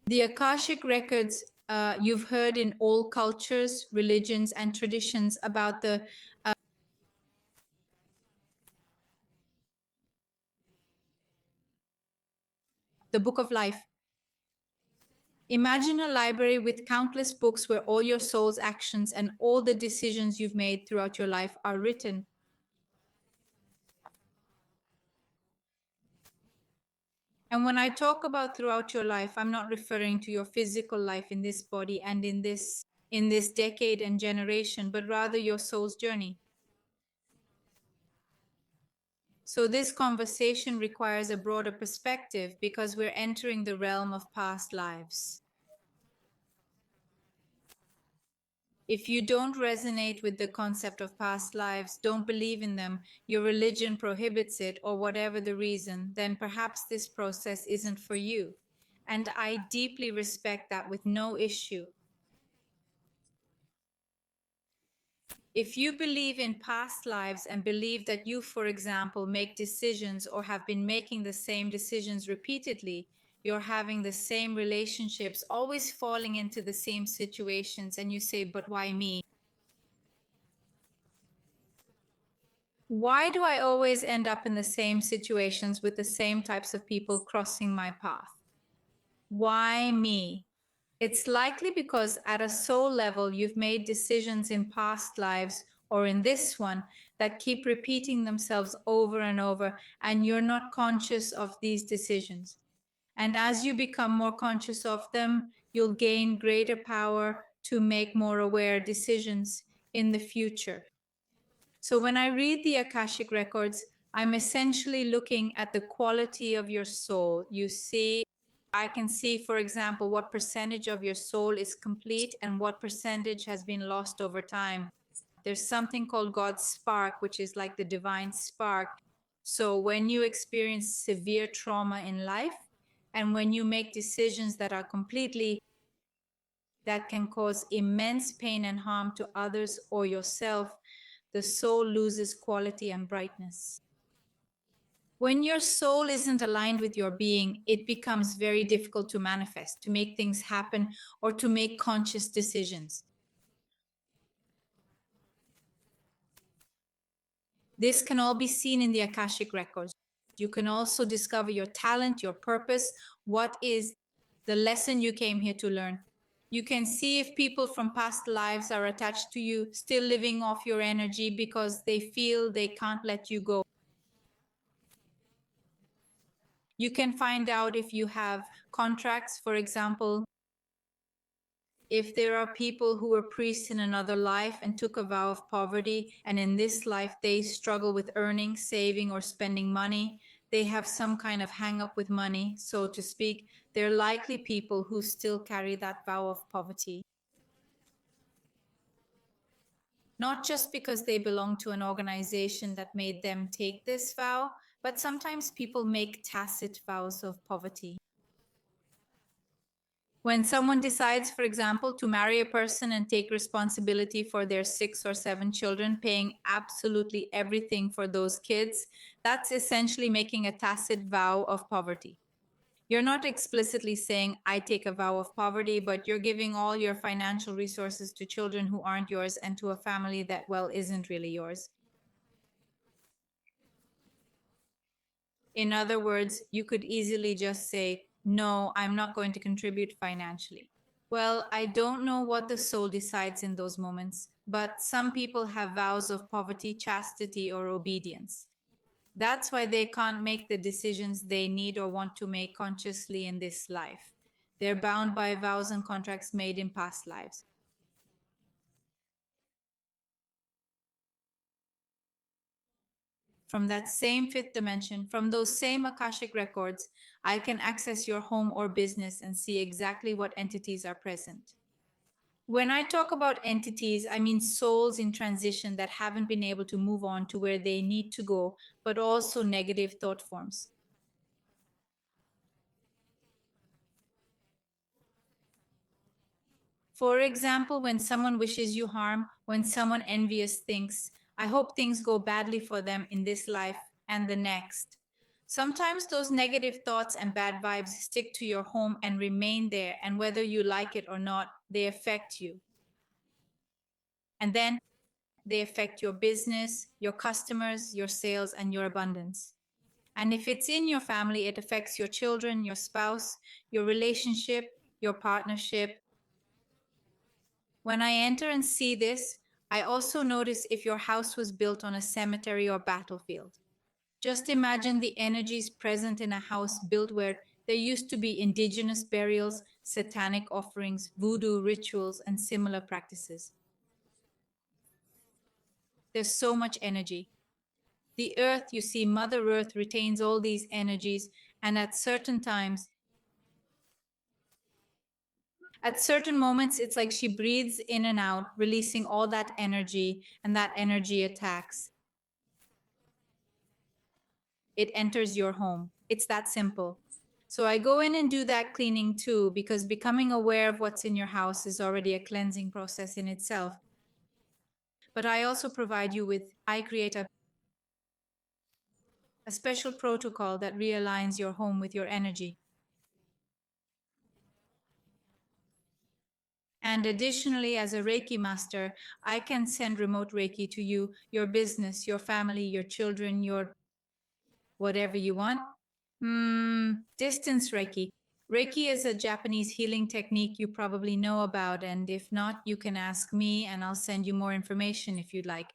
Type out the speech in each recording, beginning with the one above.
The Akashic Records, you've heard in all cultures, religions, and traditions about the Book of Life. Imagine a library with countless books where all your soul's actions and all the decisions you've made throughout your life are written. And when I talk about throughout your life, I'm not referring to your physical life in this body and in this decade and generation, but rather your soul's journey. So this conversation requires a broader perspective because we're entering the realm of past lives. If you don't resonate with the concept of past lives, don't believe in them, your religion prohibits it, or whatever the reason, then perhaps this process isn't for you. And I deeply respect that with no issue. If you believe in past lives and believe that you, for example, make decisions or have been making the same decisions repeatedly, you're having the same relationships, always falling into the same situations, and you say, but why me? Why do I always end up in the same situations with the same types of people crossing my path? Why me? It's likely because at a soul level, you've made decisions in past lives or in this one that keep repeating themselves over and over, and you're not conscious of these decisions. And as you become more conscious of them, you'll gain greater power to make more aware decisions in the future. So when I read the Akashic Records, I'm essentially looking at the quality of your soul. I can see, for example, what percentage of your soul is complete and what percentage has been lost over time. There's something called God's spark, which is like the divine spark. So when you experience severe trauma in life, and when you make decisions that can cause immense pain and harm to others or yourself, the soul loses quality and brightness. When your soul isn't aligned with your being, it becomes very difficult to manifest, to make things happen, or to make conscious decisions. This can all be seen in the Akashic Records. You can also discover your talent, your purpose, what is the lesson you came here to learn. You can see if people from past lives are attached to you, still living off your energy because they feel they can't let you go. You can find out if you have contracts, for example, if there are people who were priests in another life and took a vow of poverty, and in this life they struggle with earning, saving, or spending money, they have some kind of hang up with money, so to speak, they're likely people who still carry that vow of poverty. Not just because they belong to an organization that made them take this vow, but sometimes people make tacit vows of poverty. When someone decides, for example, to marry a person and take responsibility for their 6 or 7 children, paying absolutely everything for those kids, that's essentially making a tacit vow of poverty. You're not explicitly saying, I take a vow of poverty, but you're giving all your financial resources to children who aren't yours and to a family that, well, isn't really yours. In other words, you could easily just say, no, I'm not going to contribute financially. Well, I don't know what the soul decides in those moments, but some people have vows of poverty, chastity, or obedience. That's why they can't make the decisions they need or want to make consciously in this life. They're bound by vows and contracts made in past lives. From that same fifth dimension, from those same Akashic records, I can access your home or business and see exactly what entities are present. When I talk about entities, I mean souls in transition that haven't been able to move on to where they need to go, but also negative thought forms. For example, when someone wishes you harm, when someone envious thinks, I hope things go badly for them in this life and the next. Sometimes those negative thoughts and bad vibes stick to your home and remain there, and whether you like it or not, they affect you. And then they affect your business, your customers, your sales, and your abundance. And if it's in your family, it affects your children, your spouse, your relationship, your partnership. When I enter and see this, I also notice if your house was built on a cemetery or battlefield. Just imagine the energies present in a house built where there used to be indigenous burials, satanic offerings, voodoo rituals, and similar practices. There's so much energy. The earth, you see, Mother Earth retains all these energies, and at certain times, at certain moments, it's like she breathes in and out, releasing all that energy, and that energy attacks. It enters your home. It's that simple. So I go in and do that cleaning too, because becoming aware of what's in your house is already a cleansing process in itself. But I also provide you with, I create a special protocol that realigns your home with your energy. And additionally, as a Reiki master, I can send remote Reiki to you, your business, your family, your children, your whatever you want. Distance Reiki. Reiki is a Japanese healing technique you probably know about, and if not, you can ask me and I'll send you more information if you'd like.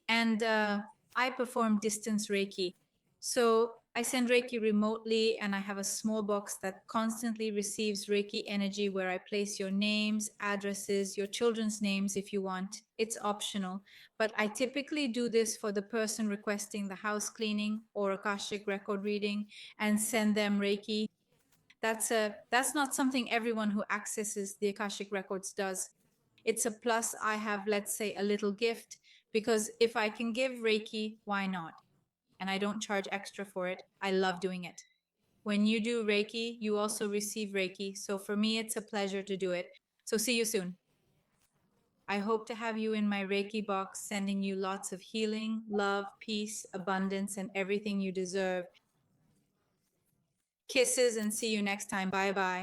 And I perform distance Reiki. So I send Reiki remotely, and I have a small box that constantly receives Reiki energy where I place your names, addresses, your children's names if you want. It's optional, but I typically do this for the person requesting the house cleaning or Akashic record reading and send them Reiki. That's not something everyone who accesses the Akashic records does. It's a plus. I have, let's say, a little gift, because if I can give Reiki, why not? And I don't charge extra for it. I love doing it. When you do Reiki, you also receive Reiki. So for me, it's a pleasure to do it. So see you soon. I hope to have you in my Reiki box, sending you lots of healing, love, peace, abundance, and everything you deserve. Kisses, and see you next time. Bye bye.